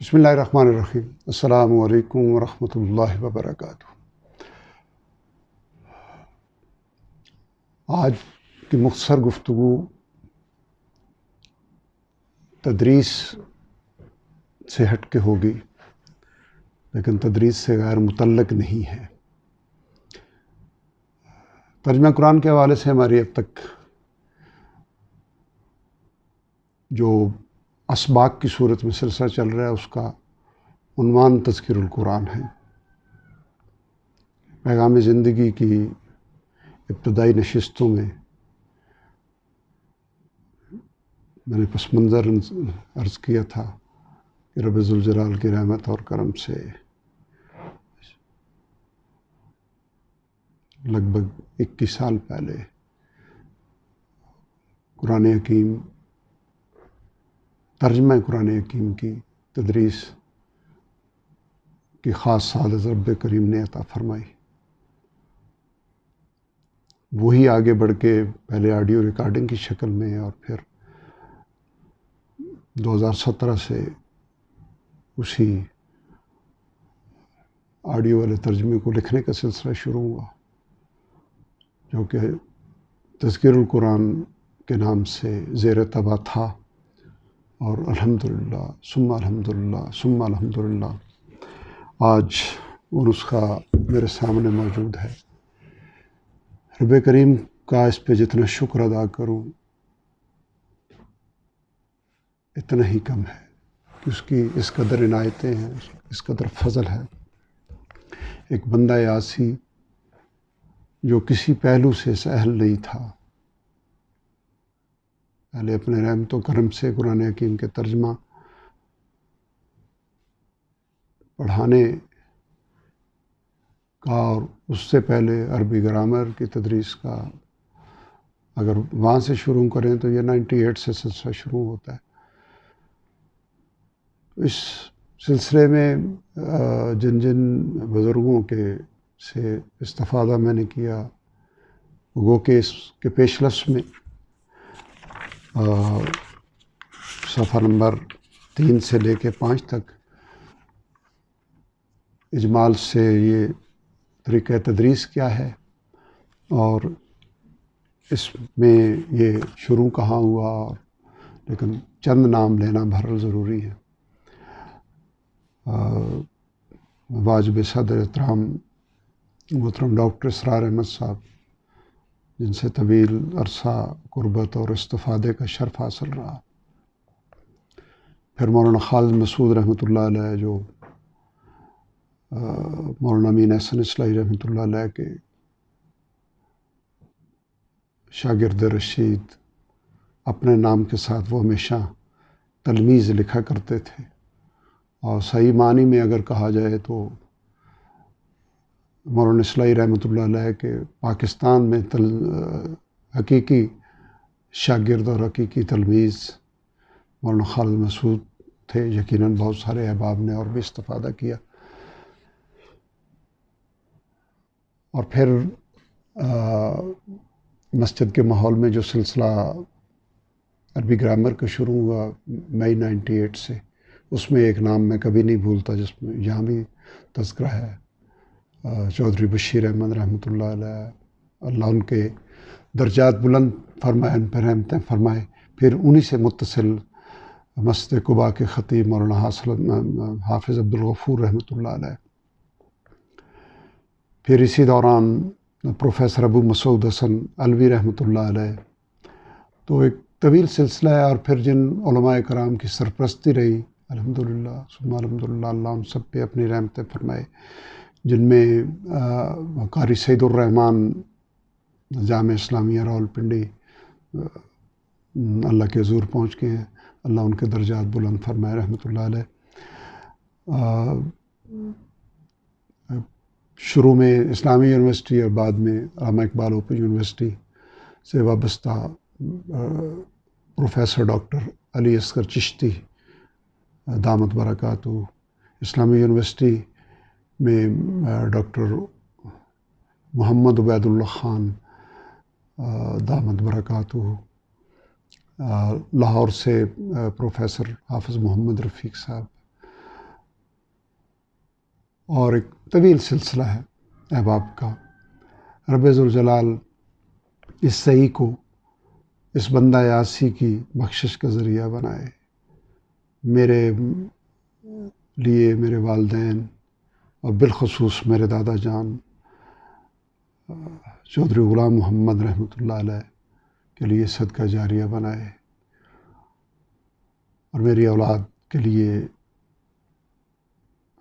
بسم اللہ الرحمن الرحیم۔ السلام علیکم ورحمۃ اللہ وبرکاتہ۔ آج کی مختصر گفتگو تدریس سے ہٹ کے ہوگی، لیکن تدریس سے غیر متعلق نہیں ہے۔ ترجمہ قرآن کے حوالے سے ہماری اب تک جو اسباق کی صورت میں سلسلہ چل رہا ہے، اس کا عنوان تذکیر القرآن ہے۔ پیغام زندگی کی ابتدائی نشستوں میں میں نے پس منظر عرض کیا تھا کہ رب ذوالجلال کی رحمت اور کرم سے لگ بھگ 21 سال پہلے قرآن حکیم، ترجمہ قرآن حکیم کی تدریس کی خاص سعادت رب کریم نے عطا فرمائی۔ وہی آگے بڑھ کے پہلے آڈیو ریکارڈنگ کی شکل میں اور پھر 2017 سے اسی آڈیو والے ترجمے کو لکھنے کا سلسلہ شروع ہوا، جو کہ تذکیر القرآن کے نام سے زیر طبع تھا، اور الحمدللہ ثم الحمدللہ ثم الحمدللہ آج وہ نسخہ میرے سامنے موجود ہے۔ رب کریم کا اس پہ جتنا شکر ادا کروں اتنا ہی کم ہے، کہ اس کی اس قدر عنایتیں ہیں، اس قدر فضل ہے۔ ایک بندہ عاصی جو کسی پہلو سے اس اہل نہیں تھا، پہلے اپنے رحمت و کرم سے قرآن حکیم کے ترجمہ پڑھانے کا، اور اس سے پہلے عربی گرامر کی تدریس کا، اگر وہاں سے شروع کریں تو یہ 98 سے سلسلہ شروع ہوتا ہے۔ اس سلسلے میں جن جن بزرگوں کے سے استفادہ میں نے کیا، وہ کہ اس کے پیش لفظ میں صفحہ نمبر 3 سے لے کے 5 تک اجمال سے یہ طریقہ تدریس کیا ہے، اور اس میں یہ شروع کہاں ہوا، اور لیکن چند نام لینا بہرحال ضروری ہے۔ واجب صدر احترام محترم ڈاکٹر اسرار احمد صاحب، جن سے طویل عرصہ قربت اور استفادے کا شرف حاصل رہا۔ پھر مولانا خالد مسعود رحمۃ اللہ علیہ، جو مولانا امین احسن اصلاحی رحمۃ اللہ علیہ کے شاگرد رشید، اپنے نام کے ساتھ وہ ہمیشہ تلمیذ لکھا کرتے تھے، اور صحیح معنی میں اگر کہا جائے تو مولانا اصلاحی رحمۃ اللہ علیہ کے پاکستان میں حقیقی شاگرد اور حقیقی تلمیذ مولانا خالد مسعود تھے۔ یقیناً بہت سارے احباب نے اور بھی استفادہ کیا۔ اور پھر مسجد کے ماحول میں جو سلسلہ عربی گرامر کا شروع ہوا مئی 98 سے، اس میں ایک نام میں کبھی نہیں بھولتا، جس میں یہاں بھی تذکرہ ہے، چودھری بشیر احمد رحمۃ اللہ علیہ، اللہ ان کے درجات بلند فرمائے، ان پر رحمتیں فرمائے۔ پھر انہی سے متصل مسجد قباء کے خطیب مولانا حافظ عبدالغفور رحمۃ اللہ علیہ۔ پھر اسی دوران پروفیسر ابو مسعود حسن علوی رحمۃ اللہ علیہ۔ تو ایک طویل سلسلہ ہے، اور پھر جن علماء کرام کی سرپرستی رہی، الحمدللہ ثم الحمدللہ، اللہ ان سب پہ اپنی رحمتیں فرمائے، جن میں قاری سعید الرحمن جامعہ اسلامیہ راولپنڈی اللہ کے حضور پہنچ گئے ہیں، اللہ ان کے درجات بلند فرمائے رحمۃ اللہ علیہ۔ شروع میں اسلامی یونیورسٹی اور بعد میں علامہ اقبال اوپن یونیورسٹی سے وابستہ پروفیسر ڈاکٹر علی اصغر چشتی دامت برکاتہ، اسلامی یونیورسٹی میں ڈاکٹر محمد عبید اللہ خان دامت برکاتہ، لاہور سے پروفیسر حافظ محمد رفیق صاحب، اور ایک طویل سلسلہ ہے احباب کا۔ رب ذوالجلال اس صحیح کو اس بندہ یاسی کی بخشش کا ذریعہ بنائے، میرے لیے، میرے والدین اور بالخصوص میرے دادا جان چودھری غلام محمد رحمۃ اللہ علیہ کے لیے صدقہ جاریہ بنائے، اور میری اولاد کے لیے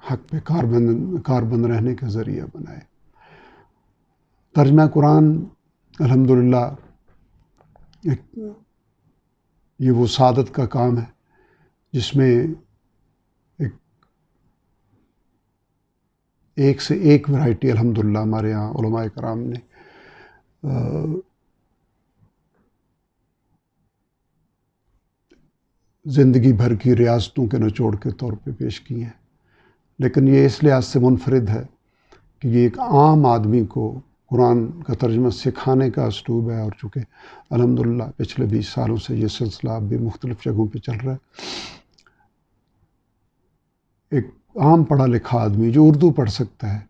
حق پہ کاربند رہنے کا ذریعہ بنائے۔ ترجمہ قرآن الحمدللہ یہ وہ سعادت کا کام ہے جس میں ایک سے ایک ورائٹی الحمدللہ ہمارے یہاں علماء کرام نے زندگی بھر کی ریاستوں کے نچوڑ کے طور پہ پیش کی ہیں، لیکن یہ اس لحاظ سے منفرد ہے کہ یہ ایک عام آدمی کو قرآن کا ترجمہ سکھانے کا اسلوب ہے، اور چونکہ الحمدللہ پچھلے 20 سالوں سے یہ سلسلہ اب بھی مختلف جگہوں پہ چل رہا ہے۔ ایک عام پڑھا لکھا آدمی جو اردو پڑھ سکتا ہے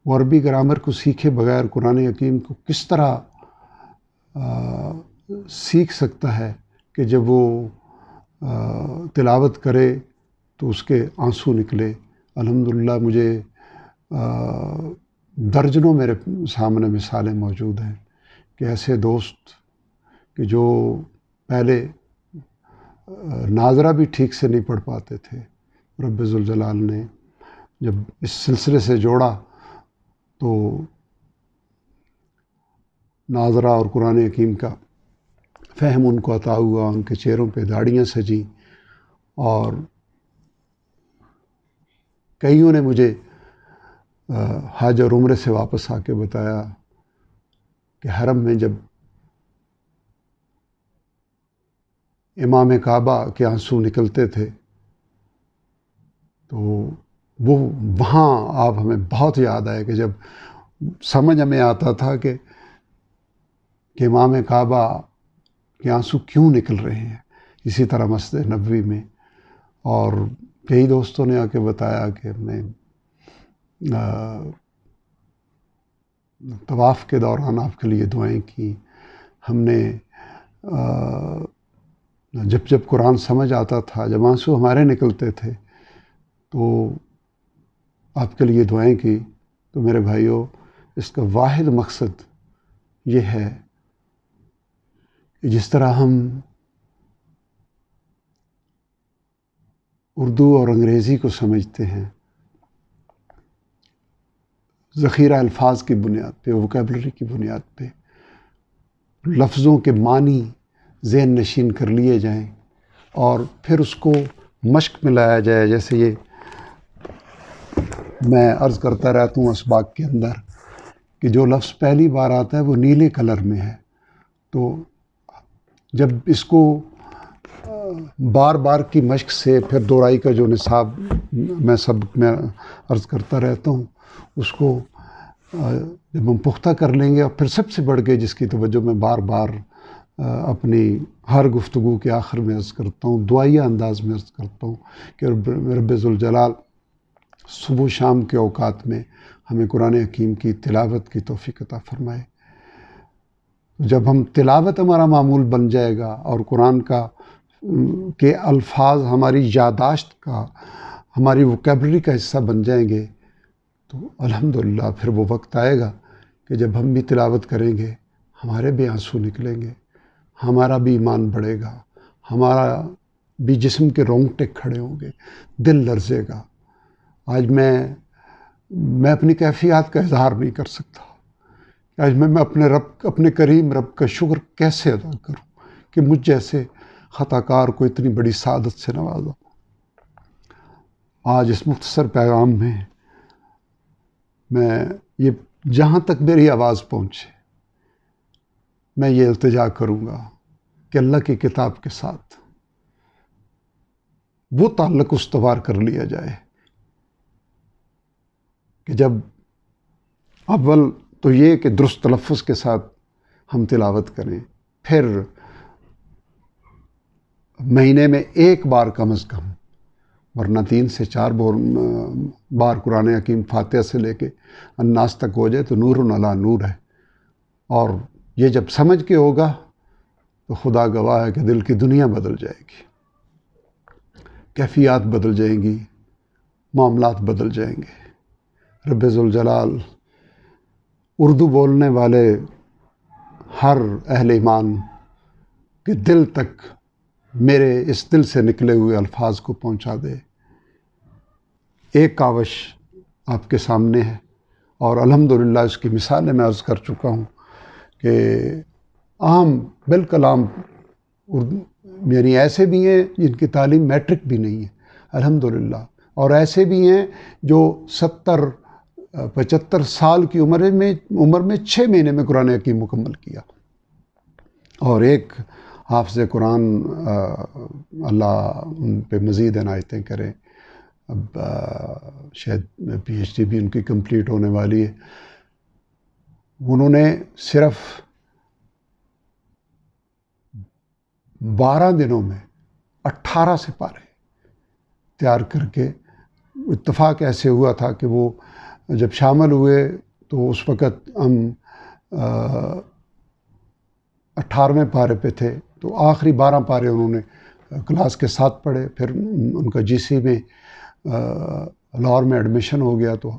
وہ عربی گرامر کو سیکھے بغیر قرآن حکیم کو کس طرح سیکھ سکتا ہے کہ جب وہ تلاوت کرے تو اس کے آنسو نکلے۔ الحمدللہ مجھے درجنوں میرے سامنے مثالیں موجود ہیں کہ ایسے دوست کہ جو پہلے ناظرہ بھی ٹھیک سے نہیں پڑھ پاتے تھے، رب ذوالجلال نے جب اس سلسلے سے جوڑا تو ناظرہ اور قرآن حکیم کا فہم ان کو عطا ہوا، ان کے چہروں پہ داڑیاں سجیں، اور کئیوں نے مجھے حج اور عمرے سے واپس آ کے بتایا کہ حرم میں جب امام کعبہ کے آنسو نکلتے تھے تو وہ وہاں آپ ہمیں بہت یاد آئے کہ جب سمجھ ہمیں آتا تھا کہ امام کعبہ کے آنسو کیوں نکل رہے ہیں، اسی طرح مسجد نبوی میں۔ اور کئی دوستوں نے آ کے بتایا کہ ہم نے طواف کے دوران آپ کے لیے دعائیں کی، ہم نے جب قرآن سمجھ آتا تھا، جب آنسو ہمارے نکلتے تھے تو آپ کے لیے دعائیں کی۔ تو میرے بھائیوں، اس کا واحد مقصد یہ ہے کہ جس طرح ہم اردو اور انگریزی کو سمجھتے ہیں ذخیرہ الفاظ کی بنیاد پہ، ووکیبلری کی بنیاد پہ، لفظوں کے معنی ذہن نشین کر لیے جائیں اور پھر اس کو مشق میں لایا جائے۔ جیسے یہ میں عرض کرتا رہتا ہوں اسباق کے اندر کہ جو لفظ پہلی بار آتا ہے وہ نیلے کلر میں ہے، تو جب اس کو بار بار کی مشق سے پھر دورائی کا جو نصاب میں سبق میں عرض کرتا رہتا ہوں، اس کو جب ہم پختہ کر لیں گے، اور پھر سب سے بڑھ کے جس کی توجہ میں بار بار اپنی ہر گفتگو کے آخر میں عرض کرتا ہوں، دعائیہ انداز میں عرض کرتا ہوں کہ رب ذوالجلال صبح و شام کے اوقات میں ہمیں قرآن حکیم کی تلاوت کی توفیق عطا فرمائے۔ جب ہم تلاوت ہمارا معمول بن جائے گا اور قرآن کے الفاظ ہماری یادداشت کا، ہماری ووکیبلری کا حصہ بن جائیں گے، تو الحمدللہ پھر وہ وقت آئے گا کہ جب ہم بھی تلاوت کریں گے ہمارے بھی آنسو نکلیں گے، ہمارا بھی ایمان بڑھے گا، ہمارا بھی جسم کے رونگٹے کھڑے ہوں گے، دل لرزے گا۔ آج میں اپنی کیفیات کا اظہار نہیں کر سکتا۔ آج میں اپنے کریم رب کا شکر کیسے ادا کروں کہ مجھ جیسے خطا کار کو اتنی بڑی سعادت سے نوازا۔ آج اس مختصر پیغام میں یہ جہاں تک میری آواز پہنچے میں یہ التجا کروں گا کہ اللہ کی کتاب کے ساتھ وہ تعلق استوار کر لیا جائے کہ جب اول تو یہ کہ درست تلفظ کے ساتھ ہم تلاوت کریں، پھر مہینے میں ایک بار کم از کم ورنہ 3 سے 4 بار قرآن حکیم فاتحہ سے لے کے الناس تک ہو جائے تو نور علی نور ہے. اور یہ جب سمجھ کے ہوگا تو خدا گواہ ہے کہ دل کی دنیا بدل جائے گی، کیفیات بدل جائیں گی، معاملات بدل جائیں گے. رب ذوالجلال اردو بولنے والے ہر اہل ایمان کے دل تک میرے اس دل سے نکلے ہوئے الفاظ کو پہنچا دے. ایک کاوش آپ کے سامنے ہے اور الحمدللہ اس کی مثالیں میں عرض کر چکا ہوں کہ عام بالکلام یعنی ایسے بھی ہیں جن کی تعلیم میٹرک بھی نہیں ہے الحمدللہ، اور ایسے بھی ہیں جو 70-75 سال کی عمر میں 6 مہینے میں قرآن حکیم مکمل کیا. اور ایک حافظ قرآن اللہ ان پہ مزید عنایتیں کریں، اب شاید پی ایچ ڈی بھی ان کی کمپلیٹ ہونے والی ہے. انہوں نے صرف 12 دنوں میں 18 سپارے تیار کر کے، اتفاق ایسے ہوا تھا کہ وہ جب شامل ہوئے تو اس وقت ہم 18ویں پارے پہ تھے، تو آخری 12 پارے انہوں نے کلاس کے ساتھ پڑھے. پھر ان کا جی سی میں لاہور میں ایڈمیشن ہو گیا، تو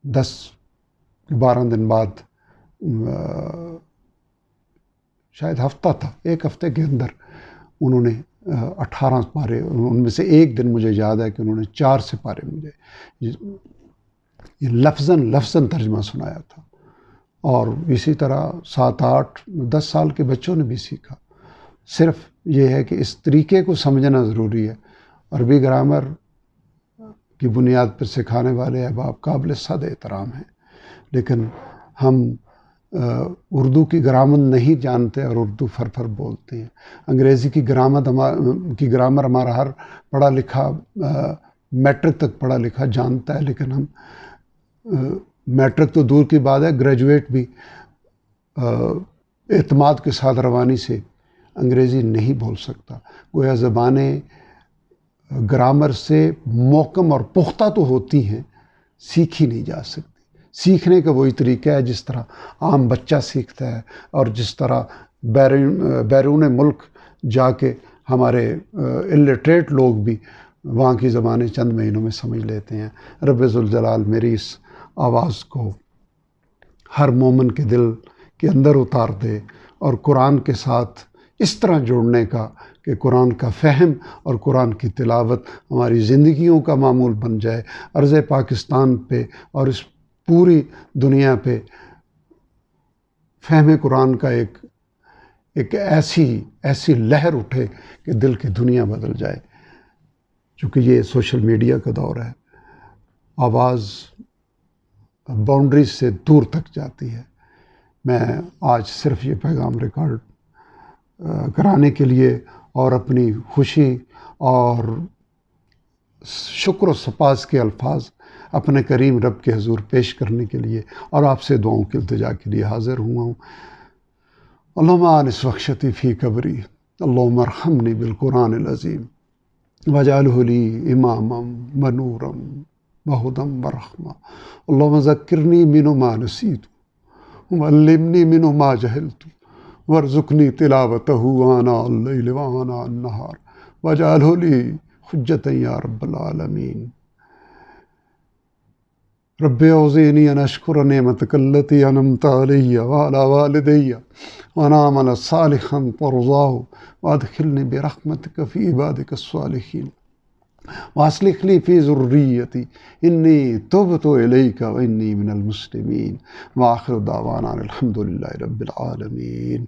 10-12 دن بعد شاید ہفتہ تھا، ایک ہفتے کے اندر انہوں نے 18 پارے، ان میں سے ایک دن مجھے یاد ہے کہ انہوں نے 4 سپارے مجھے لفظاً ترجمہ سنایا تھا. اور اسی طرح 7-8-10 سال کے بچوں نے بھی سیکھا. صرف یہ ہے کہ اس طریقے کو سمجھنا ضروری ہے. عربی گرامر کی بنیاد پر سکھانے والے احباب قابل صد احترام ہیں، لیکن ہم اردو کی گرامر نہیں جانتے اور اردو فر بولتے ہیں. انگریزی کی گرامر ہمارا ہر پڑھا لکھا میٹرک تک پڑھا لکھا جانتا ہے، لیکن ہم میٹرک تو دور کی بات ہے، گریجویٹ بھی اعتماد کے ساتھ روانی سے انگریزی نہیں بول سکتا. گویا زبانیں گرامر سے محکم اور پختہ تو ہوتی ہیں، سیکھی نہیں جا سکتی. سیکھنے کا وہی طریقہ ہے جس طرح عام بچہ سیکھتا ہے، اور جس طرح بیرون ملک جا کے ہمارے الٹریٹ لوگ بھی وہاں کی زبانیں چند مہینوں میں سمجھ لیتے ہیں. رب ذوالجلال میری اس آواز کو ہر مومن کے دل کے اندر اتار دے اور قرآن کے ساتھ اس طرح جوڑنے کا کہ قرآن کا فہم اور قرآن کی تلاوت ہماری زندگیوں کا معمول بن جائے. ارض پاکستان پہ اور اس پوری دنیا پہ فہم قرآن کا ایک ایسی لہر اٹھے کہ دل کی دنیا بدل جائے. چونکہ یہ سوشل میڈیا کا دور ہے، آواز باؤنڈریز سے دور تک جاتی ہے. میں آج صرف یہ پیغام ریکارڈ کرانے کے لیے اور اپنی خوشی اور شکر و سپاس کے الفاظ اپنے کریم رب کے حضور پیش کرنے کے لیے اور آپ سے دعاؤں کی التجا کے لیے حاضر ہوا ہوں. اللہم آنس وخشتی فی قبری، اللہم ارحمنی بالقرآن العظیم وجعلہ لی اماما ونورا وہدی ورحمہ. اللہم ذکرنی منہ ما نسیت وعلمنی منہ ما جہلت وارزقنی تلاوتہ آناء اللیل وآناء النہار واجعلہ لی حجۃ یا رب العالمین. رب اوزعنی ان اشکر نعمتک التی انعمت علی وعلی والدی وان اعمل صالحا ترضاہ وادخلنی برحمتک فی عبادک الصالحین واصلح لی فی ذریتی انی تبت الیک وانی من المسلمین. وآخر دعوانا الحمد للہ رب العالمین.